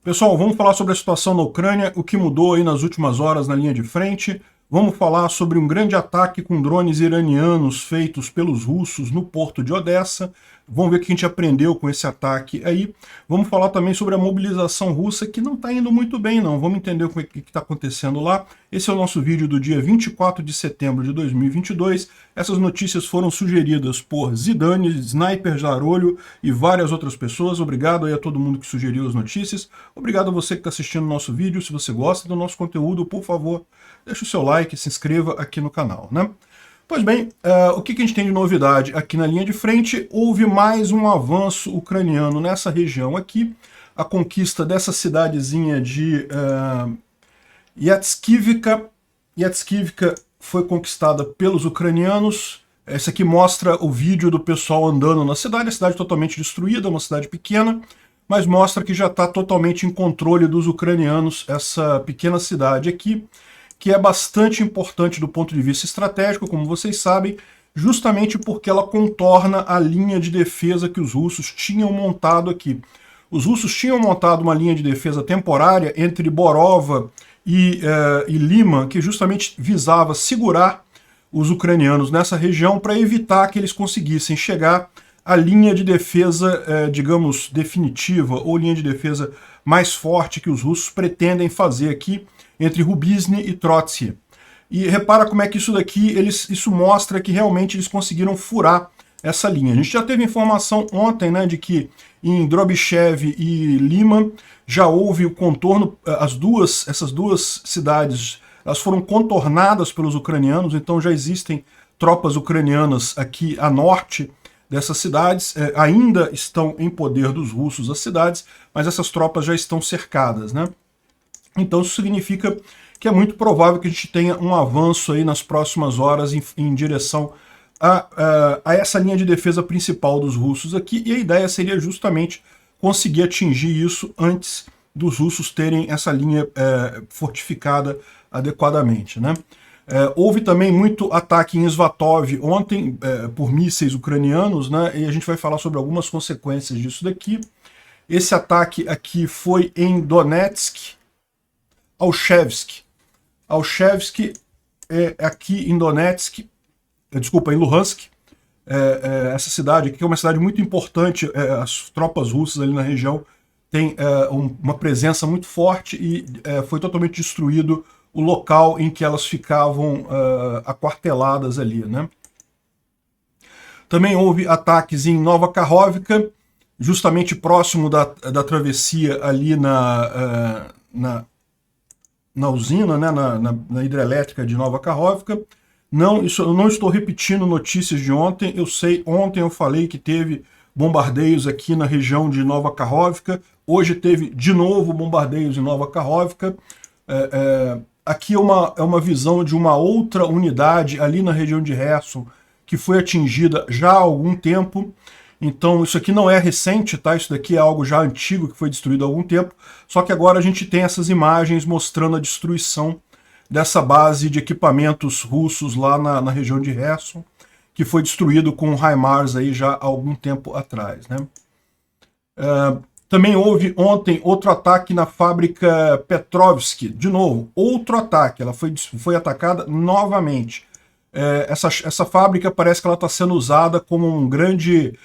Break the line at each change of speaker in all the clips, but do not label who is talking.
Pessoal, vamos falar sobre a situação na Ucrânia, o que mudou aí nas últimas horas na linha de frente. Vamos falar sobre um grande ataque com drones iranianos feitos pelos russos no porto de Odessa. Vamos ver o que a gente aprendeu com esse ataque aí. Vamos falar também sobre a mobilização russa, que não está indo muito bem, não. Vamos entender o que está acontecendo lá. Esse é o nosso vídeo do dia 24 de setembro de 2022. Essas notícias foram sugeridas por Zidane, Sniper Zarolho e várias outras pessoas. Obrigado aí a todo mundo que sugeriu as notícias. Obrigado a você que está assistindo o nosso vídeo. Se você gosta do nosso conteúdo, por favor, deixa o seu like e se inscreva aqui no canal, né? Pois bem, o que a gente tem de novidade aqui na linha de frente? Houve mais um avanço ucraniano nessa região aqui, a conquista dessa cidadezinha de Yatskivka. Yatskivka foi conquistada pelos ucranianos. Esse aqui mostra o vídeo do pessoal andando na cidade, a cidade totalmente destruída, uma cidade pequena, mas mostra que já está totalmente em controle dos ucranianos essa pequena cidade aqui, que é bastante importante do ponto de vista estratégico, como vocês sabem, justamente porque ela contorna a linha de defesa que os russos tinham montado aqui. Os russos tinham montado uma linha de defesa temporária entre Borova e Lima, que justamente visava segurar os ucranianos nessa região para evitar que eles conseguissem chegar à linha de defesa, digamos, definitiva, ou linha de defesa mais forte que os russos pretendem fazer aqui, entre Rubizny e Trotsky. E repara como é que isso daqui, isso mostra que realmente eles conseguiram furar essa linha. A gente já teve informação ontem, né, de que em Drobichev e Lima já houve o contorno, essas duas cidades, elas foram contornadas pelos ucranianos, então já existem tropas ucranianas aqui a norte dessas cidades, ainda estão em poder dos russos as cidades, mas essas tropas já estão cercadas, né? Então isso significa que é muito provável que a gente tenha um avanço aí nas próximas horas em direção a essa linha de defesa principal dos russos aqui, e a ideia seria justamente conseguir atingir isso antes dos russos terem essa linha fortificada adequadamente, né? Houve também muito ataque em Svatov ontem por mísseis ucranianos, né? E a gente vai falar sobre algumas consequências disso daqui. Esse ataque aqui foi em Donetsk, Alchevsk é aqui em Donetsk, desculpa, em Luhansk, essa cidade aqui é uma cidade muito importante, as tropas russas ali na região têm uma presença muito forte e foi totalmente destruído o local em que elas ficavam aquarteladas ali, né? Também houve ataques em Nova Kakhovka, justamente próximo da travessia ali na usina, né, na hidrelétrica de Nova Kakhovka. Não, eu não estou repetindo notícias de ontem, eu sei, ontem eu falei que teve bombardeios aqui na região de Nova Kakhovka, hoje teve de novo bombardeios em Nova Kakhovka. Aqui é uma visão de uma outra unidade ali na região de Kherson, que foi atingida já há algum tempo. Então isso aqui não é recente, tá? Isso daqui é algo já antigo que foi destruído há algum tempo, só que agora a gente tem essas imagens mostrando a destruição dessa base de equipamentos russos lá na região de Kherson, que foi destruído com HIMARS aí já há algum tempo atrás, né? Também houve ontem outro ataque na fábrica Petrovsk, de novo, outro ataque, ela foi atacada novamente. Essa fábrica parece que ela está sendo usada como um grande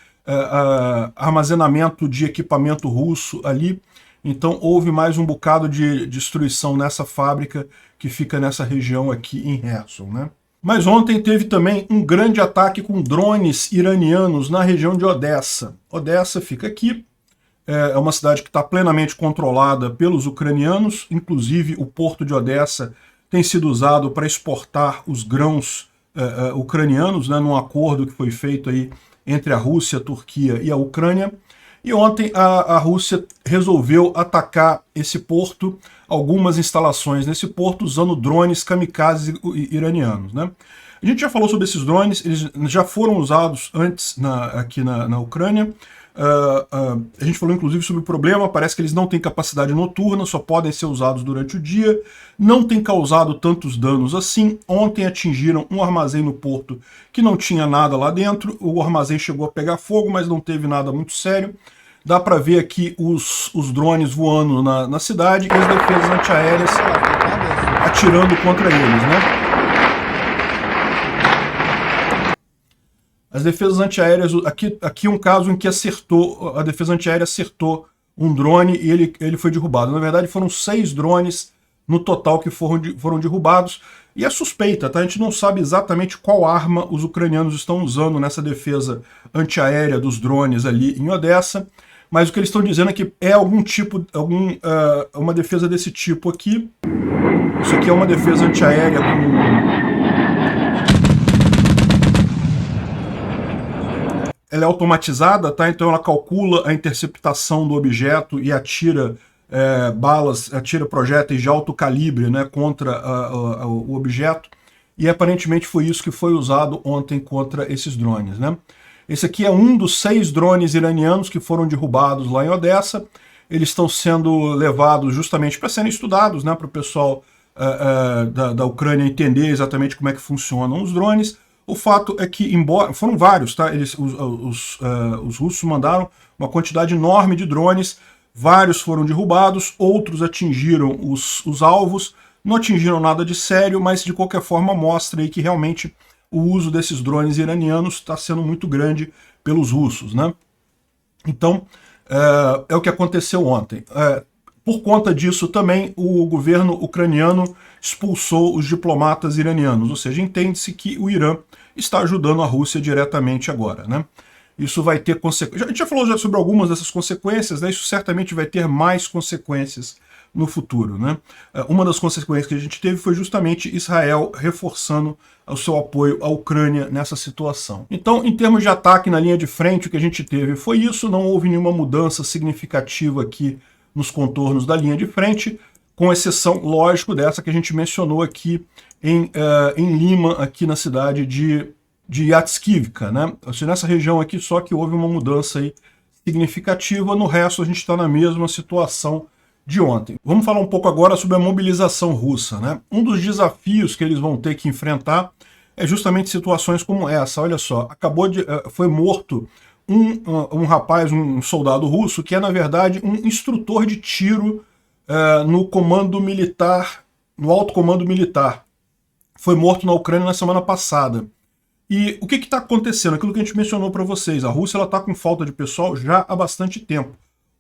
armazenamento de equipamento russo ali, então houve mais um bocado de destruição nessa fábrica que fica nessa região aqui em Kherson, né? Mas ontem teve também um grande ataque com drones iranianos na região de Odessa. Odessa fica aqui, é uma cidade que está plenamente controlada pelos ucranianos, inclusive o porto de Odessa tem sido usado para exportar os grãos ucranianos, né, num acordo que foi feito aí entre a Rússia, a Turquia e a Ucrânia. E ontem a Rússia resolveu atacar esse porto, algumas instalações nesse porto, usando drones kamikazes iranianos, né? A gente já falou sobre esses drones, eles já foram usados antes aqui na Ucrânia. A gente falou inclusive sobre o problema, parece que eles não têm capacidade noturna, só podem ser usados durante o dia, não tem causado tantos danos assim. Ontem atingiram um armazém no porto que não tinha nada lá dentro, o armazém chegou a pegar fogo, mas não teve nada muito sério. Dá para ver aqui os drones voando na cidade e as defesas antiaéreas atirando contra eles, né? As defesas antiaéreas, aqui um caso em que a defesa antiaérea acertou um drone e ele foi derrubado. Na verdade, foram 6 drones no total que foram derrubados. E é suspeita, tá? A gente não sabe exatamente qual arma os ucranianos estão usando nessa defesa antiaérea dos drones ali em Odessa, mas o que eles estão dizendo é que é uma defesa desse tipo aqui. Isso aqui é uma defesa antiaérea ela é automatizada, tá? Então ela calcula a interceptação do objeto e atira atira projéteis de alto calibre, né, contra o objeto. E aparentemente foi isso que foi usado ontem contra esses drones, né? Esse aqui é um dos 6 drones iranianos que foram derrubados lá em Odessa. Eles estão sendo levados justamente para serem estudados, né, para o pessoal da Ucrânia entender exatamente como é que funcionam os drones. O fato é que, embora foram vários, tá? Os russos mandaram uma quantidade enorme de drones, vários foram derrubados, outros atingiram os alvos, não atingiram nada de sério, mas de qualquer forma mostra aí que realmente o uso desses drones iranianos está sendo muito grande pelos russos, né? Então, é o que aconteceu ontem. Por conta disso também, o governo ucraniano expulsou os diplomatas iranianos, ou seja, entende-se que o Irã está ajudando a Rússia diretamente agora, né? Isso vai ter consequências. A gente já falou sobre algumas dessas consequências, né? Isso certamente vai ter mais consequências no futuro, né? Uma das consequências que a gente teve foi justamente Israel reforçando o seu apoio à Ucrânia nessa situação. Então, em termos de ataque na linha de frente, o que a gente teve foi isso, não houve nenhuma mudança significativa aqui nos contornos da linha de frente, com exceção, lógico, dessa que a gente mencionou aqui em Lima, aqui na cidade de Yatskivka, né? Assim, nessa região aqui só que houve uma mudança aí significativa, no resto a gente está na mesma situação de ontem. Vamos falar um pouco agora sobre a mobilização russa, né? Um dos desafios que eles vão ter que enfrentar é justamente situações como essa. Olha só, foi morto um rapaz, um soldado russo, que é na verdade um instrutor de tiro no comando militar, no alto comando militar. Foi morto na Ucrânia na semana passada. E o que está acontecendo? Aquilo que a gente mencionou para vocês, a Rússia está com falta de pessoal já há bastante tempo.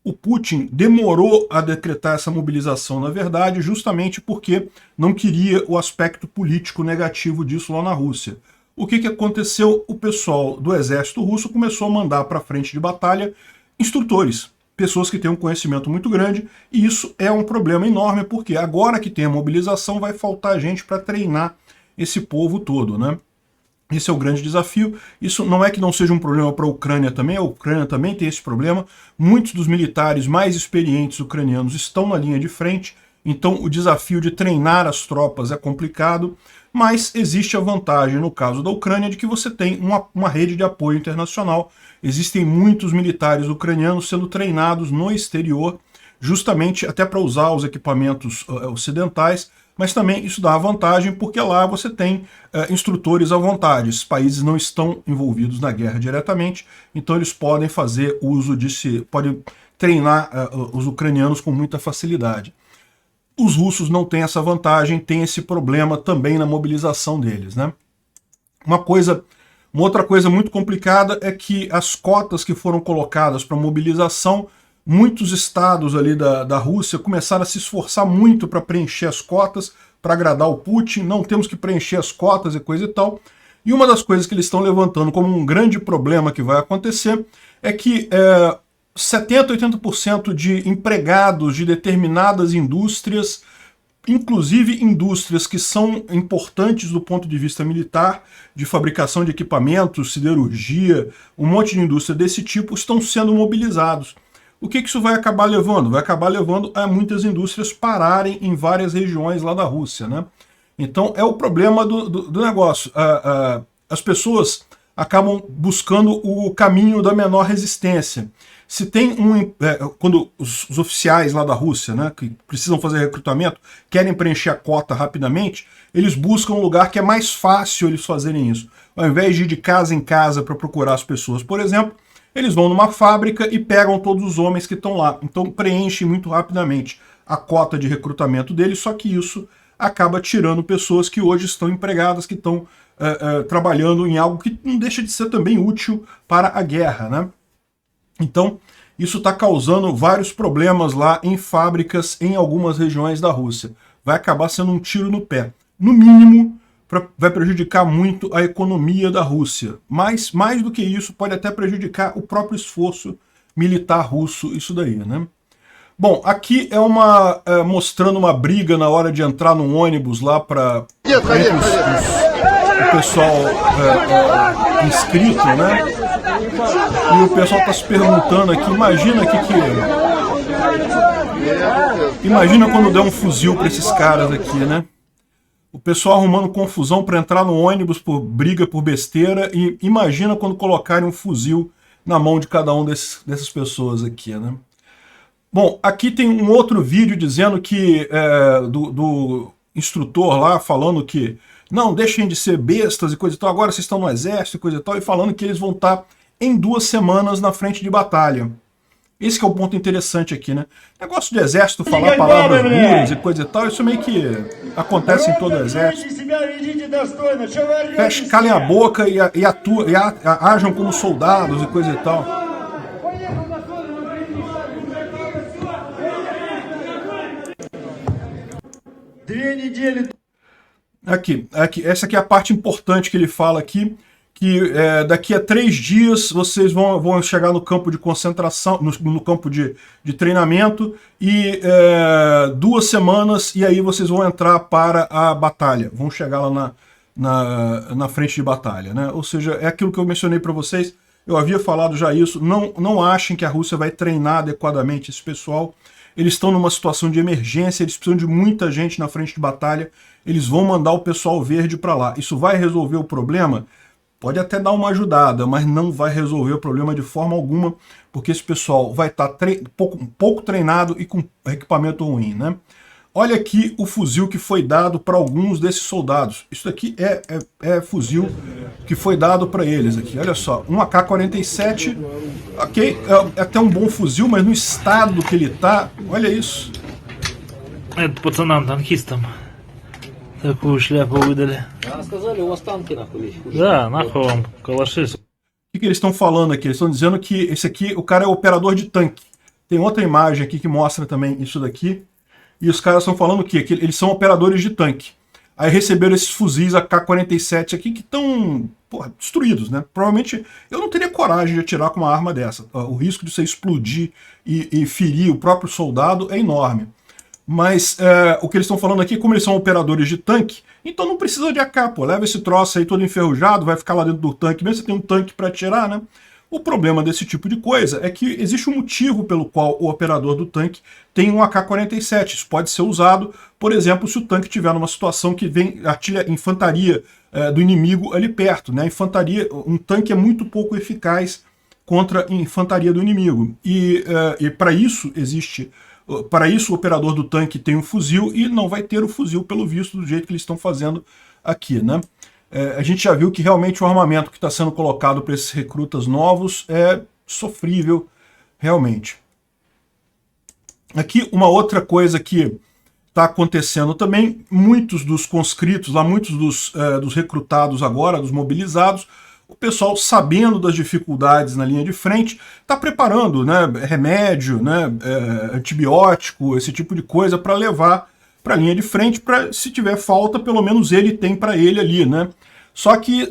O Putin demorou a decretar essa mobilização, na verdade, justamente porque não queria o aspecto político negativo disso lá na Rússia. O que aconteceu? O pessoal do exército russo começou a mandar para a frente de batalha instrutores, pessoas que têm um conhecimento muito grande, e isso é um problema enorme, porque agora que tem a mobilização vai faltar gente para treinar esse povo todo, né? Esse é o grande desafio. Isso não é que não seja um problema para a Ucrânia também tem esse problema. Muitos dos militares mais experientes ucranianos estão na linha de frente, então o desafio de treinar as tropas é complicado, mas existe a vantagem, no caso da Ucrânia, de que você tem uma rede de apoio internacional. Existem muitos militares ucranianos sendo treinados no exterior, justamente até para usar os equipamentos ocidentais, mas também isso dá vantagem porque lá você tem instrutores à vontade. Os países não estão envolvidos na guerra diretamente, então eles podem fazer uso podem treinar os ucranianos com muita facilidade. Os russos não têm essa vantagem, tem esse problema também na mobilização deles, né? Uma outra coisa muito complicada é que as cotas que foram colocadas para mobilização, muitos estados ali da Rússia começaram a se esforçar muito para preencher as cotas, para agradar o Putin, não temos que preencher as cotas e coisa e tal. E uma das coisas que eles estão levantando como um grande problema que vai acontecer é que 70%, 80% de empregados de determinadas indústrias, inclusive indústrias que são importantes do ponto de vista militar, de fabricação de equipamentos, siderurgia, um monte de indústria desse tipo, estão sendo mobilizados. O que isso vai acabar levando? Vai acabar levando a muitas indústrias pararem em várias regiões lá da Rússia, né? Então é o problema do negócio. As pessoas acabam buscando o caminho da menor resistência. Se tem quando os oficiais lá da Rússia, né, que precisam fazer recrutamento, querem preencher a cota rapidamente, eles buscam um lugar que é mais fácil eles fazerem isso. Ao invés de ir de casa em casa para procurar as pessoas, por exemplo, Eles vão numa fábrica e pegam todos os homens que estão lá. Então preenchem muito rapidamente a cota de recrutamento deles, só que isso acaba tirando pessoas que hoje estão empregadas, que estão trabalhando em algo que não deixa de ser também útil para a guerra, né? Então, isso está causando vários problemas lá em fábricas em algumas regiões da Rússia. Vai acabar sendo um tiro no pé. No mínimo, vai prejudicar muito a economia da Rússia. Mas, mais do que isso, pode até prejudicar o próprio esforço militar russo, isso daí, né? Bom, aqui é mostrando uma briga na hora de entrar num ônibus lá para o pessoal inscrito, né? E o pessoal está se perguntando aqui, imagina quando der um fuzil para esses caras aqui, né? O pessoal arrumando confusão para entrar no ônibus por briga, por besteira, e imagina quando colocarem um fuzil na mão de cada um dessas pessoas aqui, né? Bom, aqui tem um outro vídeo dizendo que do instrutor lá falando que não, deixem de ser bestas e coisa e tal, agora vocês estão no exército e coisa e tal, e falando que eles vão estar em 2 semanas na frente de batalha. Esse que é o ponto interessante aqui, né? Negócio de exército, falar palavras duras e coisa e tal, isso meio que acontece em todo o exército. Calem a boca e ajam como soldados e coisa e tal. Aqui, essa aqui é a parte importante que ele fala aqui, que daqui a 3 dias vocês vão chegar no campo de concentração, no campo de treinamento, e 2 semanas, e aí vocês vão entrar para a batalha, vão chegar lá na frente de batalha, né? Ou seja, é aquilo que eu mencionei para vocês, eu havia falado já isso, não achem que a Rússia vai treinar adequadamente esse pessoal. Eles estão numa situação de emergência, eles precisam de muita gente na frente de batalha, eles vão mandar o pessoal verde para lá. Isso vai resolver o problema? Pode até dar uma ajudada, mas não vai resolver o problema de forma alguma, porque esse pessoal vai estar pouco treinado e com equipamento ruim, né? Olha aqui o fuzil que foi dado para alguns desses soldados. Isso aqui é fuzil que foi dado para eles aqui. Olha só, um AK-47, ok, é até um bom fuzil, mas no estado que ele está, olha isso.
Это пацанам, танкистам. Такую шляпу выдали.
Сказали, у вас танки нахуй.
Да, нахуй вам калаши.
O que eles estão falando aqui? Eles estão dizendo que esse aqui, o cara é operador de tanque. Tem outra imagem aqui que mostra também isso daqui. E os caras estão falando o quê? Que eles são operadores de tanque. Aí receberam esses fuzis AK-47 aqui que estão destruídos, né? Provavelmente eu não teria coragem de atirar com uma arma dessa. O risco de você explodir e ferir o próprio soldado é enorme. Mas o que eles estão falando aqui, como eles são operadores de tanque, então não precisa de AK, pô. Leva esse troço aí todo enferrujado, vai ficar lá dentro do tanque, mesmo você tem um tanque para atirar, né? O problema desse tipo de coisa é que existe um motivo pelo qual o operador do tanque tem um AK-47. Isso pode ser usado, por exemplo, se o tanque estiver numa situação que vem infantaria do inimigo ali perto, né? Um tanque é muito pouco eficaz contra a infantaria do inimigo. E para isso o operador do tanque tem um fuzil e não vai ter o fuzil, pelo visto, do jeito que eles estão fazendo aqui, né? A gente já viu que realmente o armamento que está sendo colocado para esses recrutas novos é sofrível, realmente. Aqui uma outra coisa que está acontecendo também, muitos dos conscritos, lá, muitos dos recrutados agora, dos mobilizados, o pessoal, sabendo das dificuldades na linha de frente, está preparando, né, remédio, né, antibiótico, esse tipo de coisa para levar para a linha de frente, para se tiver falta, pelo menos ele tem para ele ali, né? Só que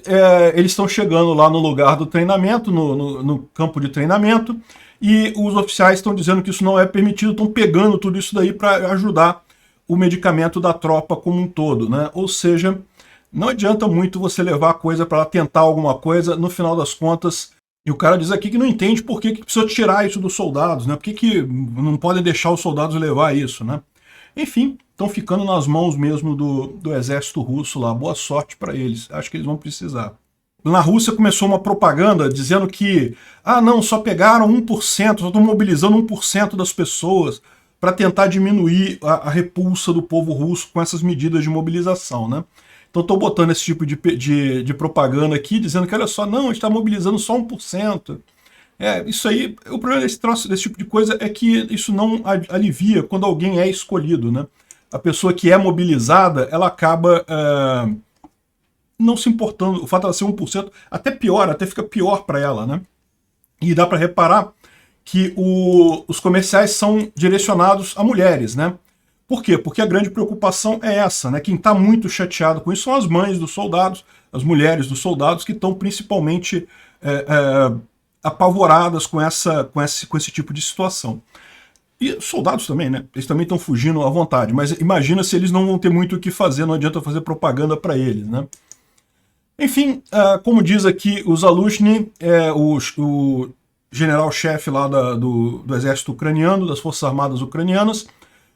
eles estão chegando lá no lugar do treinamento, no campo de treinamento, e os oficiais estão dizendo que isso não é permitido, estão pegando tudo isso daí para ajudar o medicamento da tropa como um todo, né? Ou seja, não adianta muito você levar a coisa para tentar alguma coisa, no final das contas, e o cara diz aqui que não entende por que precisa tirar isso dos soldados, né? Por que não podem deixar os soldados levar isso, né? Enfim, estão ficando nas mãos mesmo do exército russo lá. Boa sorte para eles. Acho que eles vão precisar. Na Rússia começou uma propaganda dizendo que não, só pegaram 1%, só estão mobilizando 1% das pessoas para tentar diminuir a repulsa do povo russo com essas medidas de mobilização, né? Então estou botando esse tipo de propaganda aqui, dizendo que olha só, não, a gente está mobilizando só 1%. Isso aí, o problema desse tipo de coisa é que isso não alivia quando alguém é escolhido, né? A pessoa que é mobilizada, ela acaba não se importando. O fato dela ser 1%, até pior, até fica pior para ela, né? E dá para reparar que os comerciais são direcionados a mulheres, né? Por quê? Porque a grande preocupação é essa, né? Quem está muito chateado com isso são as mães dos soldados, as mulheres dos soldados, que estão principalmente apavoradas com esse tipo de situação. E soldados também, né? Eles também estão fugindo à vontade, mas imagina se eles não vão ter muito o que fazer, não adianta fazer propaganda para eles, né? Enfim, como diz aqui o Zaluzhny, o general-chefe lá do exército ucraniano, das Forças Armadas Ucranianas,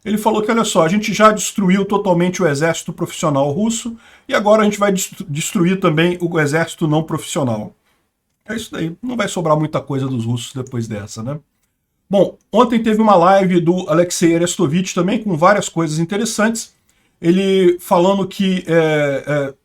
ele falou que, olha só, a gente já destruiu totalmente o exército profissional russo e agora a gente vai destruir também o exército não profissional. É isso daí, não vai sobrar muita coisa dos russos depois dessa, né? Bom, ontem teve uma live do Alexei Arestovich também, com várias coisas interessantes. Ele falando que,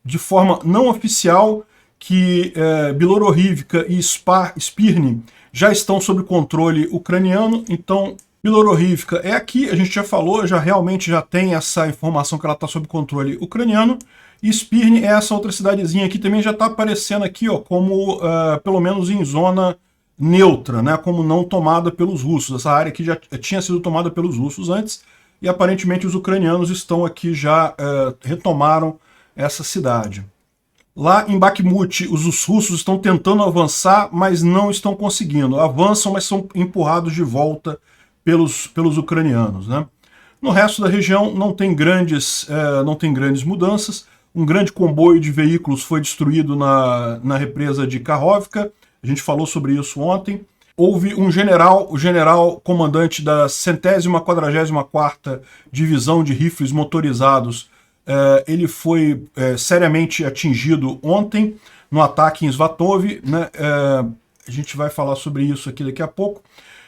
de forma não oficial, que Bilororivka e Spirny já estão sob controle ucraniano. Então, Bilororivka é aqui, a gente já falou, realmente já tem essa informação que ela está sob controle ucraniano. E Spirny é essa outra cidadezinha aqui, também já está aparecendo aqui, ó, como, pelo menos em zona neutra, né, como não tomada pelos russos. Essa área aqui já tinha sido tomada pelos russos antes, e aparentemente os ucranianos estão aqui, já retomaram essa cidade. Lá em Bakhmut, os russos estão tentando avançar, mas não estão conseguindo. Avançam, mas são empurrados de volta pelos ucranianos, né? No resto da região não tem grandes mudanças. Um grande comboio de veículos foi destruído na represa de Kakhovka. A gente falou sobre isso ontem. Houve o general comandante da 144ª Divisão de Rifles Motorizados. Ele foi seriamente atingido ontem no ataque em Svatov, né? A gente vai falar sobre isso aqui daqui a pouco.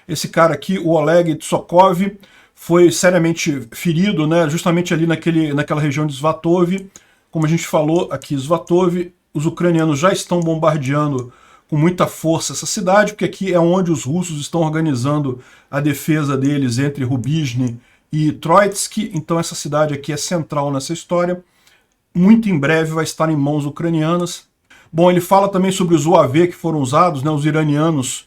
Esse cara aqui, o Oleg Tsokov, foi seriamente ferido, né? Justamente ali naquela região de Svatov. Como a gente falou aqui, Svatov, os ucranianos já estão bombardeando com muita força essa cidade, porque aqui é onde os russos estão organizando a defesa deles entre Rubizhny e Troitsky. Então essa cidade aqui é central nessa história. Muito em breve vai estar em mãos ucranianas. Bom, ele fala também sobre os UAV que foram usados, né, os iranianos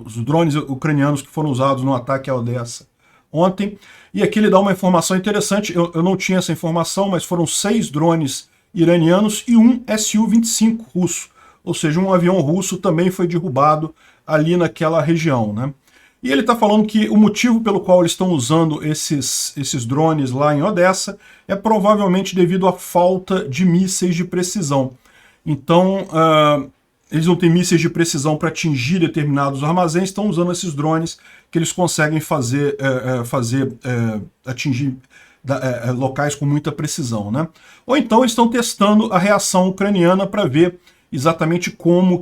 os drones ucranianos que foram usados no ataque a Odessa ontem. E aqui ele dá uma informação interessante, eu não tinha essa informação, mas foram 6 drones iranianos e um Su-25 russo, ou seja, um avião russo também foi derrubado ali naquela região, né? E ele está falando que o motivo pelo qual eles estão usando esses drones lá em Odessa é provavelmente devido à falta de mísseis de precisão. Então, eles não têm mísseis de precisão para atingir determinados armazéns, estão usando esses drones que eles conseguem atingir locais com muita precisão, né? Ou então eles estão testando a reação ucraniana para ver exatamente como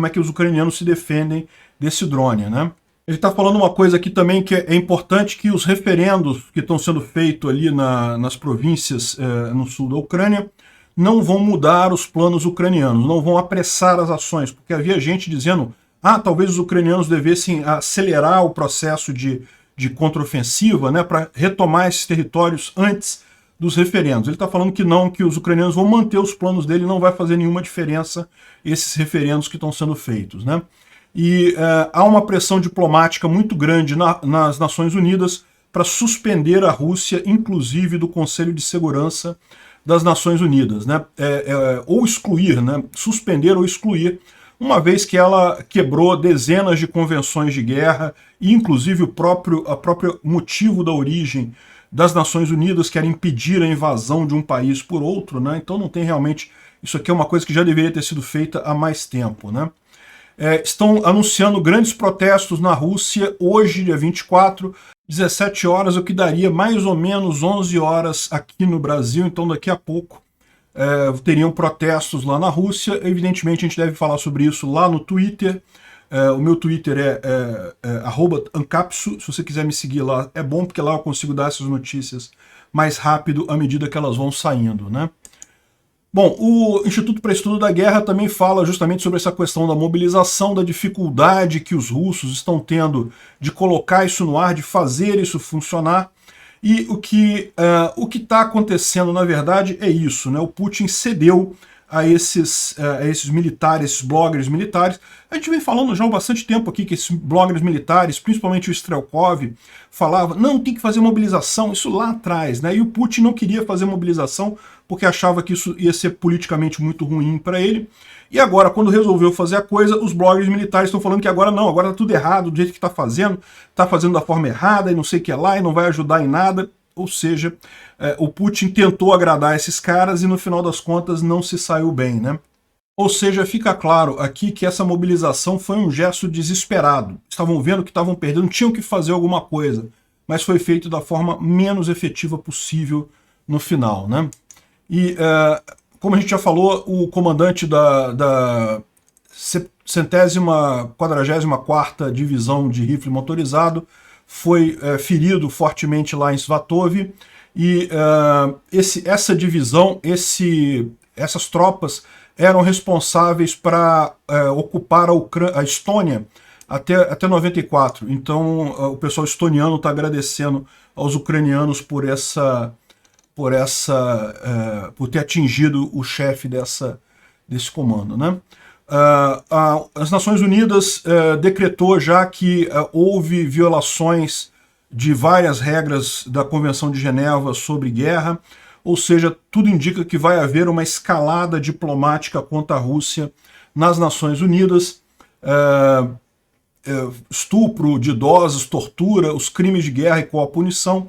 é que os ucranianos se defendem desse drone, né? Ele está falando uma coisa aqui também que é importante, que os referendos que estão sendo feitos ali nas províncias no sul da Ucrânia não vão mudar os planos ucranianos, não vão apressar as ações, porque havia gente dizendo, talvez os ucranianos devessem acelerar o processo de contraofensiva, né, para retomar esses territórios antes dos referendos. Ele está falando que não, que os ucranianos vão manter os planos dele, não vai fazer nenhuma diferença esses referendos que estão sendo feitos, né? E há uma pressão diplomática muito grande nas Nações Unidas para suspender a Rússia, inclusive do Conselho de Segurança das Nações Unidas, né? Ou excluir, né? Suspender ou excluir, uma vez que ela quebrou dezenas de convenções de guerra, e inclusive o próprio motivo da origem das Nações Unidas, que era impedir a invasão de um país por outro, né? Então não tem realmente... Isso aqui é uma coisa que já deveria ter sido feita há mais tempo, né? Estão anunciando grandes protestos na Rússia, hoje, dia 24, 17 horas, o que daria mais ou menos 11 horas aqui no Brasil, então daqui a pouco teriam protestos lá na Rússia. Evidentemente a gente deve falar sobre isso lá no Twitter. O meu Twitter é @ancapsu, se você quiser me seguir lá é bom, porque lá eu consigo dar essas notícias mais rápido à medida que elas vão saindo, né? Bom, o Instituto para Estudo da Guerra também fala justamente sobre essa questão da mobilização, da dificuldade que os russos estão tendo de colocar isso no ar, de fazer isso funcionar. E o que está acontecendo, na verdade, é isso, né? O Putin cedeu a esses militares, esses bloggers militares. A gente vem falando já há bastante tempo aqui que esses bloggers militares, principalmente o Strelkov, falava, não, tem que fazer mobilização, isso lá atrás, né? E o Putin não queria fazer mobilização porque achava que isso ia ser politicamente muito ruim para ele. E agora, quando resolveu fazer a coisa, os bloggers militares estão falando que agora não, agora tá tudo errado, do jeito que tá fazendo da forma errada e não sei o que lá, e não vai ajudar em nada. Ou seja, o Putin tentou agradar esses caras e no final das contas não se saiu bem, né? Ou seja, fica claro aqui que essa mobilização foi um gesto desesperado. Estavam vendo que estavam perdendo, tinham que fazer alguma coisa, mas foi feito da forma menos efetiva possível no final, né? E, como a gente já falou, o comandante da 144ª Divisão de Rifle Motorizado foi ferido fortemente lá em Svatov, e essa divisão, essas tropas eram responsáveis para ocupar a Estônia até 94. Então o pessoal estoniano está agradecendo aos ucranianos por ter atingido o chefe desse comando, né? As Nações Unidas decretou já que houve violações de várias regras da Convenção de Genebra sobre guerra, ou seja, tudo indica que vai haver uma escalada diplomática contra a Rússia nas Nações Unidas. Estupro de idosos, tortura, os crimes de guerra e qual a punição.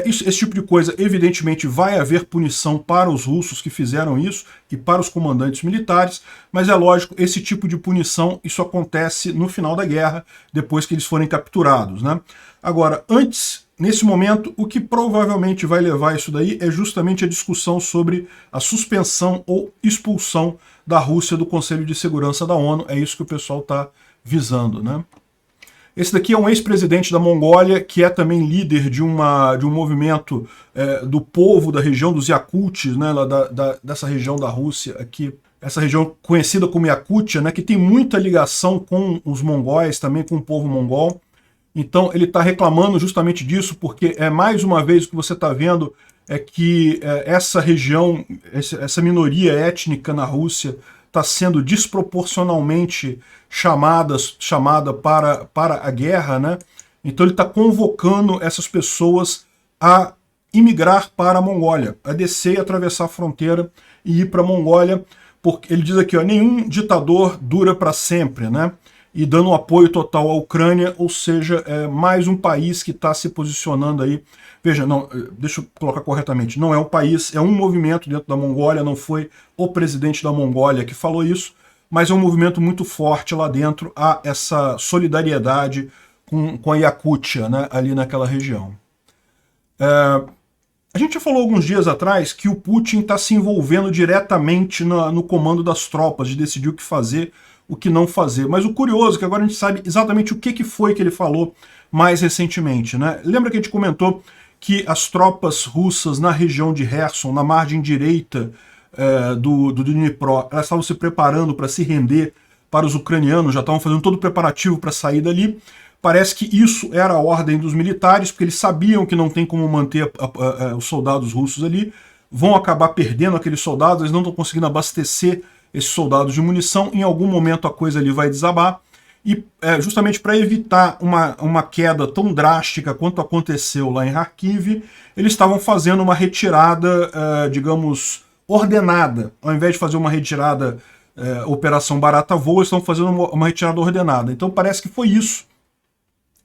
Esse tipo de coisa, evidentemente, vai haver punição para os russos que fizeram isso e para os comandantes militares, mas é lógico, esse tipo de punição, isso acontece no final da guerra, depois que eles forem capturados, né? Agora, antes, nesse momento, o que provavelmente vai levar isso daí é justamente a discussão sobre a suspensão ou expulsão da Rússia do Conselho de Segurança da ONU, é isso que o pessoal está visando, né? Esse daqui é um ex-presidente da Mongólia, que é também líder de um movimento do povo da região dos Yakutis, né, lá dessa região da Rússia aqui, essa região conhecida como Yakutia, né, que tem muita ligação com os mongóis, também com o povo mongol. Então ele está reclamando justamente disso, porque mais uma vez o que você está vendo é que essa região, essa minoria étnica na Rússia, está sendo desproporcionalmente chamada para a guerra, né? Então ele está convocando essas pessoas a imigrar para a Mongólia, a descer e atravessar a fronteira e ir para a Mongólia, porque ele diz aqui, ó, nenhum ditador dura para sempre, né? E dando um apoio total à Ucrânia, ou seja, mais um país que está se posicionando aí. Veja, não, deixa eu colocar corretamente, não é um país, é um movimento dentro da Mongólia, não foi o presidente da Mongólia que falou isso, mas é um movimento muito forte lá dentro, há essa solidariedade com a Yakutia, né, ali naquela região. A gente já falou alguns dias atrás que o Putin está se envolvendo diretamente no comando das tropas, de decidir o que fazer, o que não fazer. Mas o curioso é que agora a gente sabe exatamente o que foi que ele falou mais recentemente, né? Lembra que a gente comentou que as tropas russas na região de Kherson, na margem direita do Dnipro, elas estavam se preparando para se render para os ucranianos, já estavam fazendo todo o preparativo para sair dali. Parece que isso era a ordem dos militares, porque eles sabiam que não tem como manter os soldados russos ali, vão acabar perdendo aqueles soldados, eles não estão conseguindo abastecer esses soldados de munição, em algum momento a coisa ali vai desabar, e justamente para evitar uma queda tão drástica quanto aconteceu lá em Kharkiv, eles estavam fazendo uma retirada, digamos, ordenada. Ao invés de fazer uma retirada operação barata voo, eles estão fazendo uma retirada ordenada. Então parece que foi isso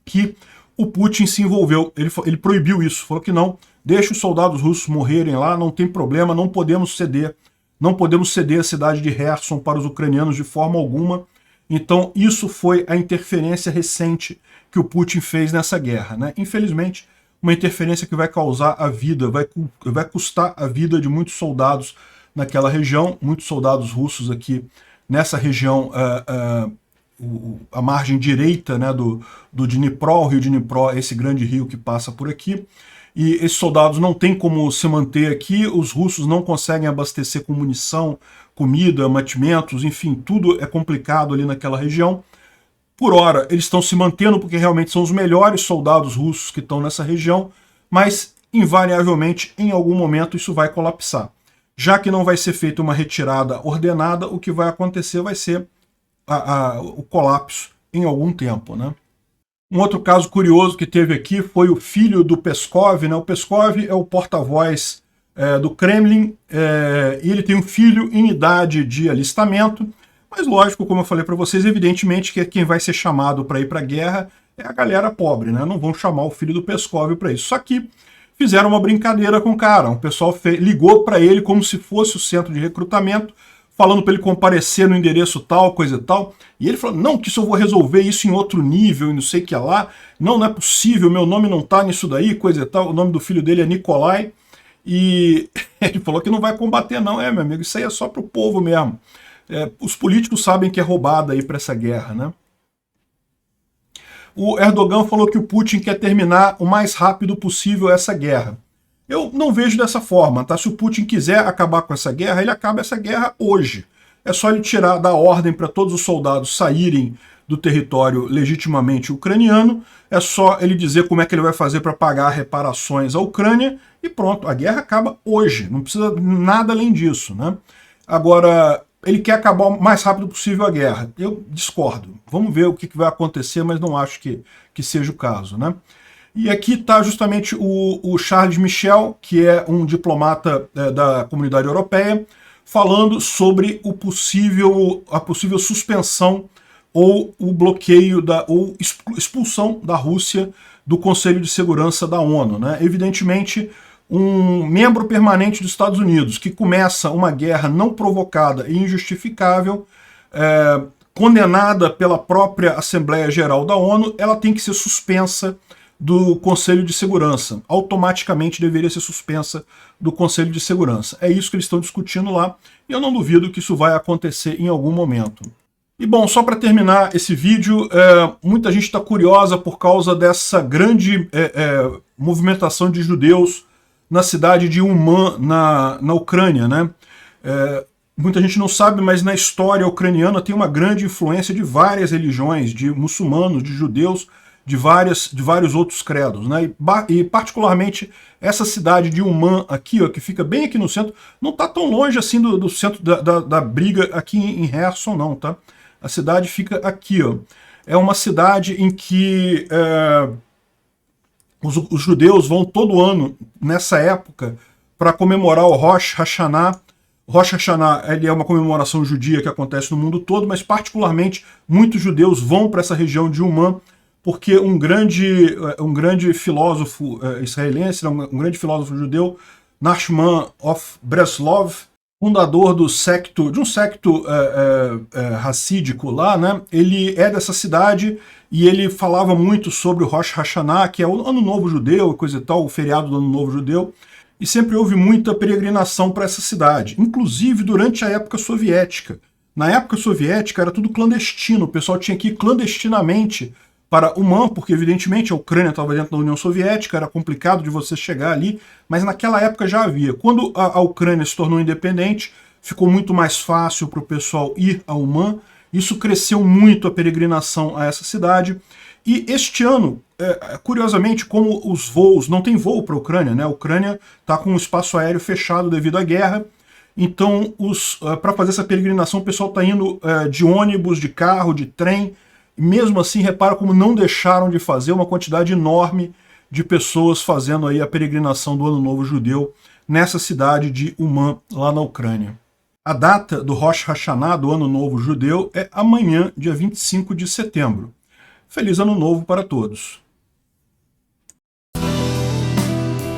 que o Putin se envolveu, ele proibiu isso, falou que não, deixa os soldados russos morrerem lá, não tem problema, não podemos ceder a cidade de Kherson para os ucranianos de forma alguma. Então isso foi a interferência recente que o Putin fez nessa guerra, né? Infelizmente, uma interferência que vai causar a vida, vai custar a vida de muitos soldados naquela região, muitos soldados russos aqui nessa região, a margem direita, né, do Dnipro, o rio Dnipro, esse grande rio que passa por aqui. e esses soldados não têm como se manter aqui, os russos não conseguem abastecer com munição, comida, mantimentos, enfim, tudo é complicado ali naquela região. Por hora, eles estão se mantendo porque realmente são os melhores soldados russos que estão nessa região, mas invariavelmente, em algum momento, isso vai colapsar. Já que não vai ser feita uma retirada ordenada, o que vai acontecer vai ser o colapso em algum tempo, né? Um outro caso curioso que teve aqui foi o filho do Peskov, né? O Peskov é o porta-voz do Kremlin, e ele tem um filho em idade de alistamento, mas lógico, como eu falei para vocês, evidentemente que quem vai ser chamado para ir para a guerra é a galera pobre, né? Não vão chamar o filho do Peskov para isso. Só que fizeram uma brincadeira com o cara, o pessoal ligou para ele como se fosse o centro de recrutamento, falando para ele comparecer no endereço tal, coisa e tal, e ele falou, não, que isso eu vou resolver isso em outro nível, e não sei o que lá, não é possível, meu nome não tá nisso daí, coisa e tal, o nome do filho dele é Nikolai, e ele falou que não vai combater não, meu amigo, isso aí é só pro povo mesmo. Os políticos sabem que é roubada aí para essa guerra, né? O Erdogan falou que o Putin quer terminar o mais rápido possível essa guerra. Eu não vejo dessa forma, tá? Se o Putin quiser acabar com essa guerra, ele acaba essa guerra hoje. É só ele dar ordem para todos os soldados saírem do território legitimamente ucraniano, é só ele dizer como é que ele vai fazer para pagar reparações à Ucrânia e pronto, a guerra acaba hoje, não precisa nada além disso, né? Agora, ele quer acabar o mais rápido possível a guerra. Eu discordo. Vamos ver o que vai acontecer, mas não acho que seja o caso, né? E aqui está justamente o Charles Michel, que é um diplomata da Comunidade Europeia, falando sobre a possível suspensão ou o bloqueio ou expulsão da Rússia do Conselho de Segurança da ONU, né? Evidentemente, um membro permanente dos Estados Unidos que começa uma guerra não provocada e injustificável, condenada pela própria Assembleia Geral da ONU, ela tem que ser suspensa do Conselho de Segurança. Automaticamente deveria ser suspensa do Conselho de Segurança. É isso que eles estão discutindo lá, e eu não duvido que isso vai acontecer em algum momento. E bom, só para terminar esse vídeo, muita gente está curiosa por causa dessa grande movimentação de judeus na cidade de Uman, na Ucrânia, né? Muita gente não sabe, mas na história ucraniana tem uma grande influência de várias religiões, de muçulmanos, de judeus, de vários outros credos, né? E particularmente essa cidade de Uman aqui, ó, que fica bem aqui no centro, não está tão longe assim do centro da briga aqui em Kherson, não, tá? A cidade fica aqui, ó. É uma cidade em que os judeus vão todo ano, nessa época, para comemorar o Rosh Hashanah. Rosh Hashanah ele é uma comemoração judia que acontece no mundo todo, mas particularmente muitos judeus vão para essa região de Uman, porque um grande filósofo israelense, um grande filósofo judeu, Nachman of Breslov, fundador de um secto racídico lá, né? Ele é dessa cidade e ele falava muito sobre o Rosh Hashanah, que é o Ano Novo Judeu, coisa e tal, o feriado do Ano Novo Judeu, e sempre houve muita peregrinação para essa cidade, inclusive durante a época soviética. Na época soviética era tudo clandestino, o pessoal tinha que ir clandestinamente para Uman, porque evidentemente a Ucrânia estava dentro da União Soviética, era complicado de você chegar ali, mas naquela época já havia. Quando a Ucrânia se tornou independente, ficou muito mais fácil para o pessoal ir a Uman, isso cresceu muito a peregrinação a essa cidade, e este ano, curiosamente, como os voos, não tem voo para a Ucrânia, né? A Ucrânia está com o espaço aéreo fechado devido à guerra, então para fazer essa peregrinação o pessoal está indo de ônibus, de carro, de trem. Mesmo assim, repara como não deixaram de fazer uma quantidade enorme de pessoas fazendo aí a peregrinação do Ano Novo Judeu nessa cidade de Uman, lá na Ucrânia. A data do Rosh Hashanah, do Ano Novo Judeu, é amanhã, dia 25 de setembro. Feliz Ano Novo para todos!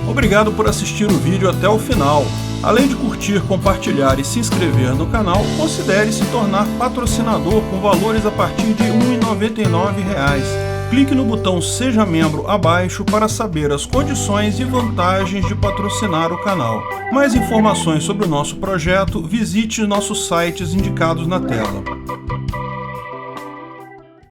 Obrigado por assistir o vídeo até o final. Além de curtir, compartilhar e se inscrever no canal, considere se tornar patrocinador com valores a partir de R$ 1,99. Clique no botão Seja Membro abaixo para saber as condições e vantagens de patrocinar o canal. Mais informações sobre o nosso projeto, visite nossos sites indicados na tela.